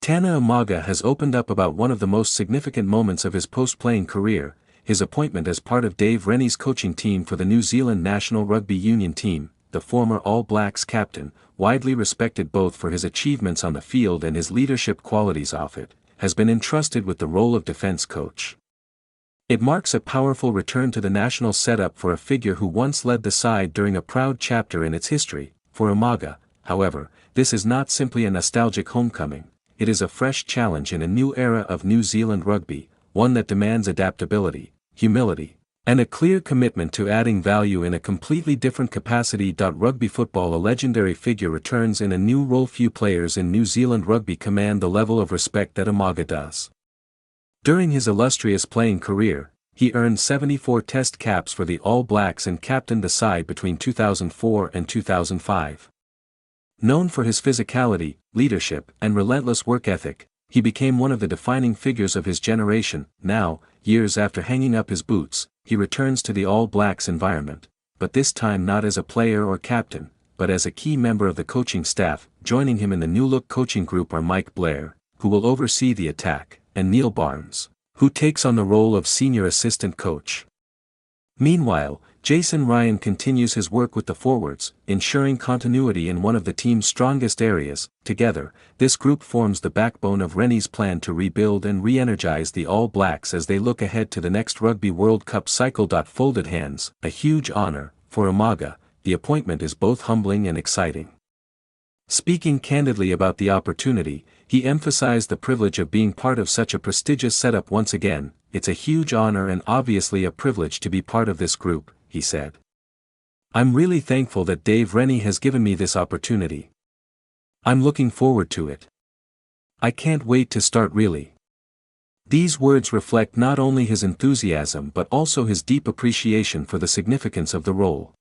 Tana Umaga has opened up about one of the most significant moments of his post-playing career, his appointment as part of Dave Rennie's coaching team for the New Zealand National Rugby Union team. The former All Blacks captain, widely respected both for his achievements on the field and his leadership qualities off it, has been entrusted with the role of defense coach. It marks a powerful return to the national setup for a figure who once led the side during a proud chapter in its history. For Umaga, however, this is not simply a nostalgic homecoming, it is a fresh challenge in a new era of New Zealand rugby, one that demands adaptability, humility, and a clear commitment to adding value in a completely different capacity. Rugby football. A legendary figure returns in a new role. Few players in New Zealand rugby command the level of respect that Umaga does. During his illustrious playing career, he earned 74 test caps for the All Blacks and captained the side between 2004 and 2005. Known for his physicality, leadership, and relentless work ethic, he became one of the defining figures of his generation. Now, years after hanging up his boots, he returns to the All Blacks environment, but this time not as a player or captain, but as a key member of the coaching staff. Joining him in the new-look coaching group are Blair, who will oversee the attack, and Neil Barnes, who takes on the role of senior assistant coach. Meanwhile, Jason Ryan continues his work with the forwards, ensuring continuity in one of the team's strongest areas. Together, this group forms the backbone of Rennie's plan to rebuild and re-energize the All Blacks as they look ahead to the next Rugby World Cup cycle. Folded hands. A huge honor. For Umaga, the appointment is both humbling and exciting. Speaking candidly about the opportunity, he emphasized the privilege of being part of such a prestigious setup. Once again, it's a huge honor and obviously a privilege to be part of this group, he said. I'm really thankful that Dave Rennie has given me this opportunity. I'm looking forward to it. I can't wait to start really. These words reflect not only his enthusiasm but also his deep appreciation for the significance of the role.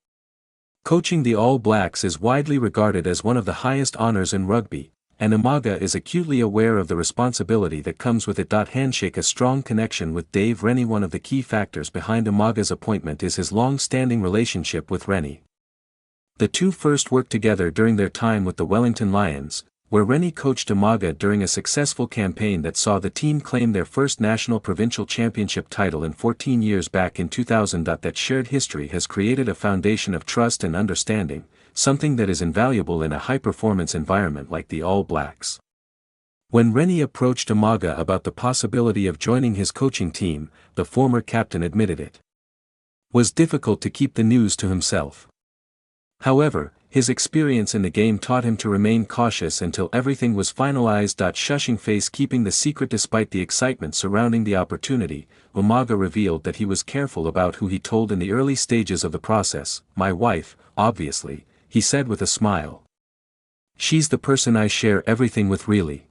Coaching the All Blacks is widely regarded as one of the highest honors in rugby, and Umaga is acutely aware of the responsibility that comes with it. Handshake. A strong connection with Dave Rennie. One of the key factors behind Umaga's appointment is his long-standing relationship with Rennie. The two first worked together during their time with the Wellington Lions, where Rennie coached Umaga during a successful campaign that saw the team claim their first national provincial championship title in 14 years back in 2000. That shared history has created a foundation of trust and understanding, something that is invaluable in a high-performance environment like the All Blacks. When Rennie approached Umaga about the possibility of joining his coaching team, the former captain admitted it was difficult to keep the news to himself. However, his experience in the game taught him to remain cautious until everything was finalized. Shushing face. Keeping the secret. Despite the excitement surrounding the opportunity, Umaga revealed that he was careful about who he told in the early stages of the process. My wife, obviously, he said with a smile. She's the person I share everything with really.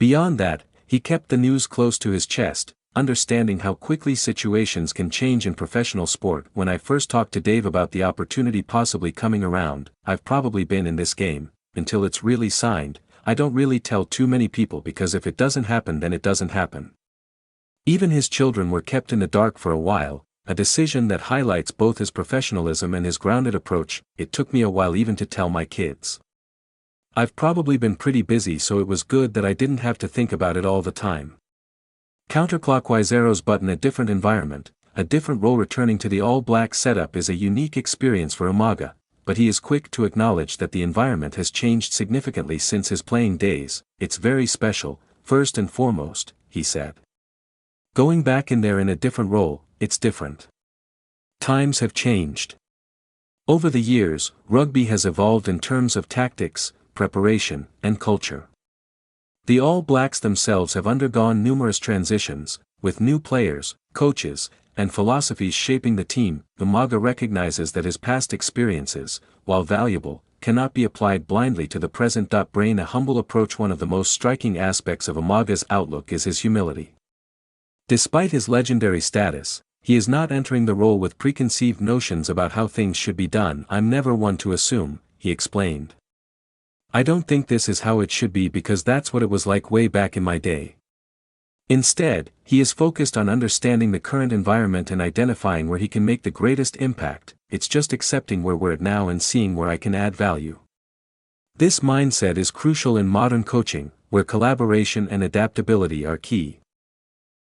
Beyond that, he kept the news close to his chest, understanding how quickly situations can change in professional sport. When I first talked to Dave about the opportunity possibly coming around, I've probably been in this game, until it's really signed, I don't really tell too many people because if it doesn't happen then it doesn't happen. Even his children were kept in the dark for a while, a decision that highlights both his professionalism and his grounded approach. It took me a while even to tell my kids. I've probably been pretty busy, so it was good that I didn't have to think about it all the time. Counterclockwise arrows. Button. A different environment, a different role. Returning to the All Black setup is a unique experience for Umaga, but he is quick to acknowledge that the environment has changed significantly since his playing days. It's very special, first and foremost, he said. Going back in there in a different role, it's different. Times have changed. Over the years, rugby has evolved in terms of tactics, preparation, and culture. The All Blacks themselves have undergone numerous transitions, with new players, coaches, and philosophies shaping the team. Umaga recognizes that his past experiences, while valuable, cannot be applied blindly to the present. Brain. A humble approach. One of the most striking aspects of Umaga's outlook is his humility. Despite his legendary status, he is not entering the role with preconceived notions about how things should be done. I'm never one to assume, he explained. I don't think this is how it should be because that's what it was like way back in my day. Instead, he is focused on understanding the current environment and identifying where he can make the greatest impact. It's just accepting where we're at now and seeing where I can add value. This mindset is crucial in modern coaching, where collaboration and adaptability are key.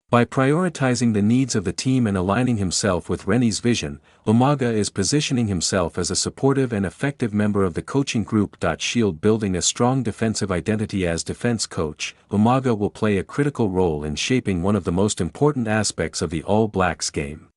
By prioritizing the needs of the team and aligning himself with Rennie's vision, Umaga is positioning himself as a supportive and effective member of the coaching group. Shield building a strong defensive identity. As defense coach, Umaga will play a critical role in shaping one of the most important aspects of the All Blacks game.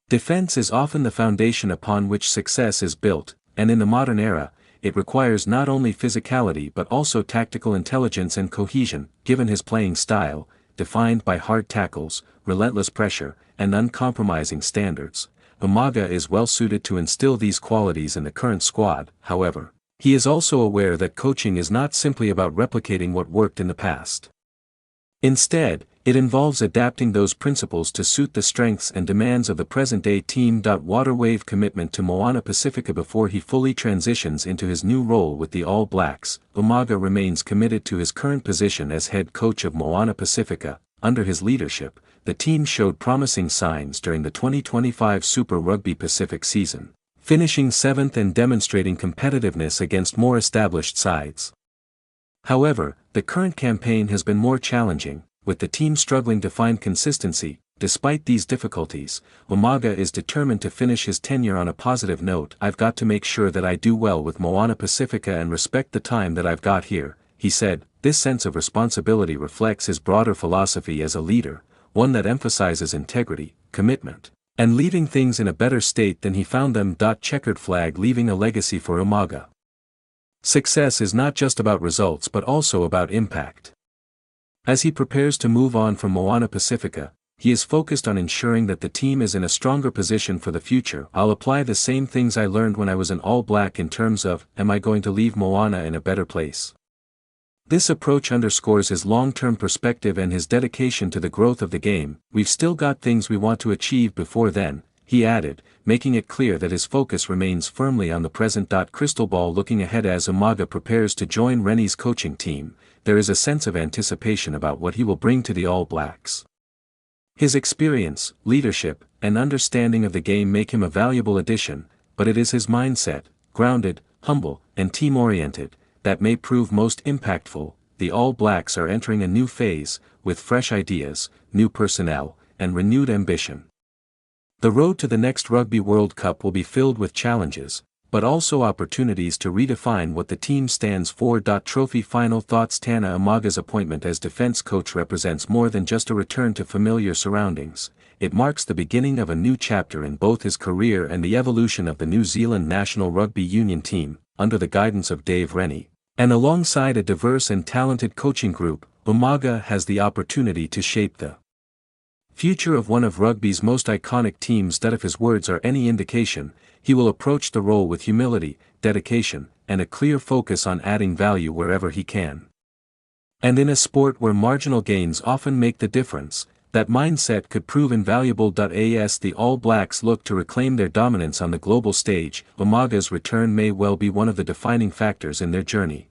Defense is often the foundation upon which success is built, and in the modern era, it requires not only physicality but also tactical intelligence and cohesion. Given his playing style, defined by hard tackles, relentless pressure, and uncompromising standards, Umaga is well suited to instill these qualities in the current squad. However, he is also aware that coaching is not simply about replicating what worked in the past. Instead, it involves adapting those principles to suit the strengths and demands of the present-day team. Waterwave commitment to Moana Pacifica. Before he fully transitions into his new role with the All Blacks, Umaga remains committed to his current position as head coach of Moana Pacifica. Under his leadership, the team showed promising signs during the 2025 Super Rugby Pacific season, finishing 7th and demonstrating competitiveness against more established sides. However, the current campaign has been more challenging, with the team struggling to find consistency. Despite these difficulties, Umaga is determined to finish his tenure on a positive note. "I've got to make sure that I do well with Moana Pacifica and respect the time that I've got here," he said. This sense of responsibility reflects his broader philosophy as a leader, one that emphasizes integrity, commitment, and leaving things in a better state than he found them. Checkered flag leaving a legacy for Umaga. Success is not just about results but also about impact. As he prepares to move on from Moana Pacifica, he is focused on ensuring that the team is in a stronger position for the future. "I'll apply the same things I learned when I was an All Black in terms of, am I going to leave Moana in a better place?" This approach underscores his long-term perspective and his dedication to the growth of the game. "We've still got things we want to achieve before then," he added, making it clear that his focus remains firmly on the present. Crystal ball looking ahead. As Umaga prepares to join Rennie's coaching team, there is a sense of anticipation about what he will bring to the All Blacks. His experience, leadership, and understanding of the game make him a valuable addition, but it is his mindset, grounded, humble, and team-oriented, that may prove most impactful. The All Blacks are entering a new phase, with fresh ideas, new personnel, and renewed ambition. The road to the next Rugby World Cup will be filled with challenges, but also opportunities to redefine what the team stands for. Trophy final thoughts. Tana Umaga's appointment as defense coach represents more than just a return to familiar surroundings. It marks the beginning of a new chapter in both his career and the evolution of the New Zealand national rugby union team, under the guidance of Dave Rennie. And alongside a diverse and talented coaching group, Umaga has the opportunity to shape the future of one of rugby's most iconic teams. If his words are any indication, he will approach the role with humility, dedication, and a clear focus on adding value wherever he can. And in a sport where marginal gains often make the difference, that mindset could prove invaluable. As the All Blacks look to reclaim their dominance on the global stage, Umaga's return may well be one of the defining factors in their journey.